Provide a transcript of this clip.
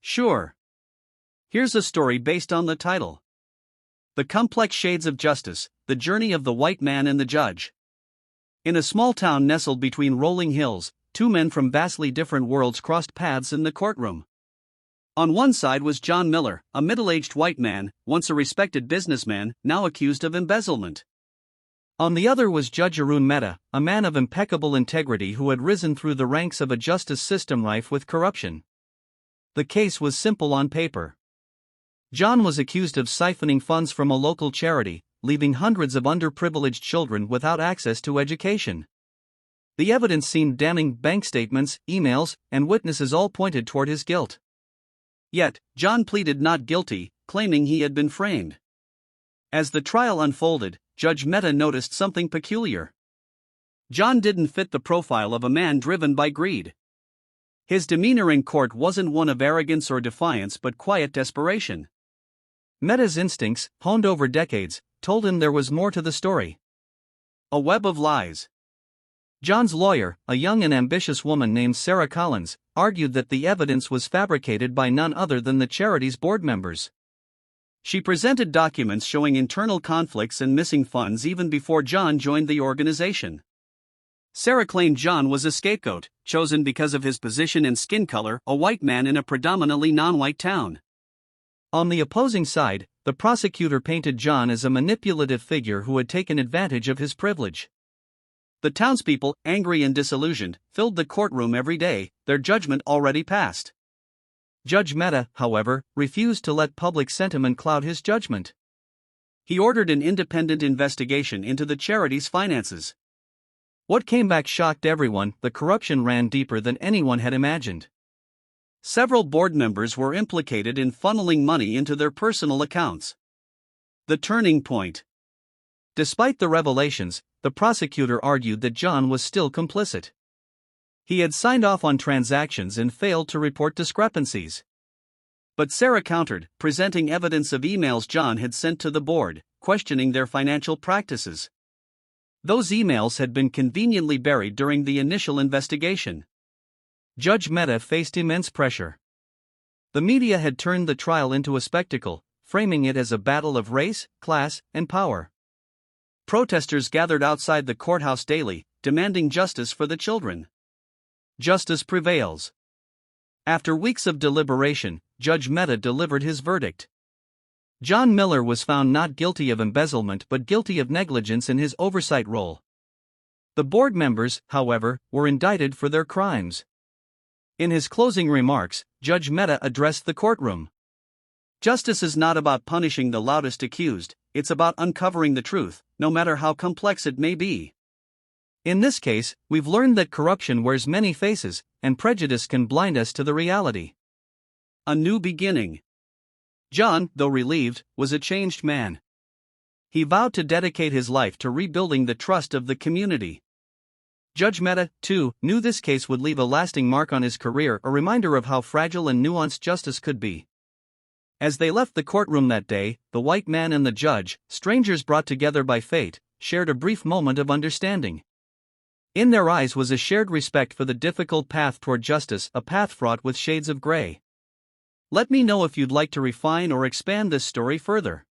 Sure. Here's a story based on the title: The Complex Shades of Justice, The Journey of the White Man and the Judge. In a small town nestled between rolling hills, two men from vastly different worlds crossed paths in the courtroom. On one side was John Miller, a middle-aged white man, once a respected businessman, now accused of embezzlement. On the other was Judge Arun Mehta, a man of impeccable integrity who had risen through the ranks of a justice system rife with corruption. The case was simple on paper. John was accused of siphoning funds from a local charity, leaving hundreds of underprivileged children without access to education. The evidence seemed damning: bank statements, emails, and witnesses all pointed toward his guilt. Yet, John pleaded not guilty, claiming he had been framed. As the trial unfolded, Judge Mehta noticed something peculiar. John didn't fit the profile of a man driven by greed. His demeanor in court wasn't one of arrogance or defiance but quiet desperation. Mehta's instincts, honed over decades, told him there was more to the story. A web of lies. John's lawyer, a young and ambitious woman named Sarah Collins, argued that the evidence was fabricated by none other than the charity's board members. She presented documents showing internal conflicts and missing funds even before John joined the organization. Sarah claimed John was a scapegoat, chosen because of his position and skin color, a white man in a predominantly non-white town. On the opposing side, the prosecutor painted John as a manipulative figure who had taken advantage of his privilege. The townspeople, angry and disillusioned, filled the courtroom every day, their judgment already passed. Judge Mehta, however, refused to let public sentiment cloud his judgment. He ordered an independent investigation into the charity's finances. What came back shocked everyone: the corruption ran deeper than anyone had imagined. Several board members were implicated in funneling money into their personal accounts. The turning point. Despite the revelations, the prosecutor argued that John was still complicit. He had signed off on transactions and failed to report discrepancies. But Sarah countered, presenting evidence of emails John had sent to the board, questioning their financial practices. Those emails had been conveniently buried during the initial investigation. Judge Mehta faced immense pressure. The media had turned the trial into a spectacle, framing it as a battle of race, class, and power. Protesters gathered outside the courthouse daily, demanding justice for the children. Justice prevails. After weeks of deliberation, Judge Mehta delivered his verdict. John Miller was found not guilty of embezzlement but guilty of negligence in his oversight role. The board members, however, were indicted for their crimes. In his closing remarks, Judge Mehta addressed the courtroom. Justice is not about punishing the loudest accused, it's about uncovering the truth, no matter how complex it may be. In this case, we've learned that corruption wears many faces, and prejudice can blind us to the reality. A new beginning. John, though relieved, was a changed man. He vowed to dedicate his life to rebuilding the trust of the community. Judge Mehta, too, knew this case would leave a lasting mark on his career, a reminder of how fragile and nuanced justice could be. As they left the courtroom that day, the white man and the judge, strangers brought together by fate, shared a brief moment of understanding. In their eyes was a shared respect for the difficult path toward justice, a path fraught with shades of gray. Let me know if you'd like to refine or expand this story further.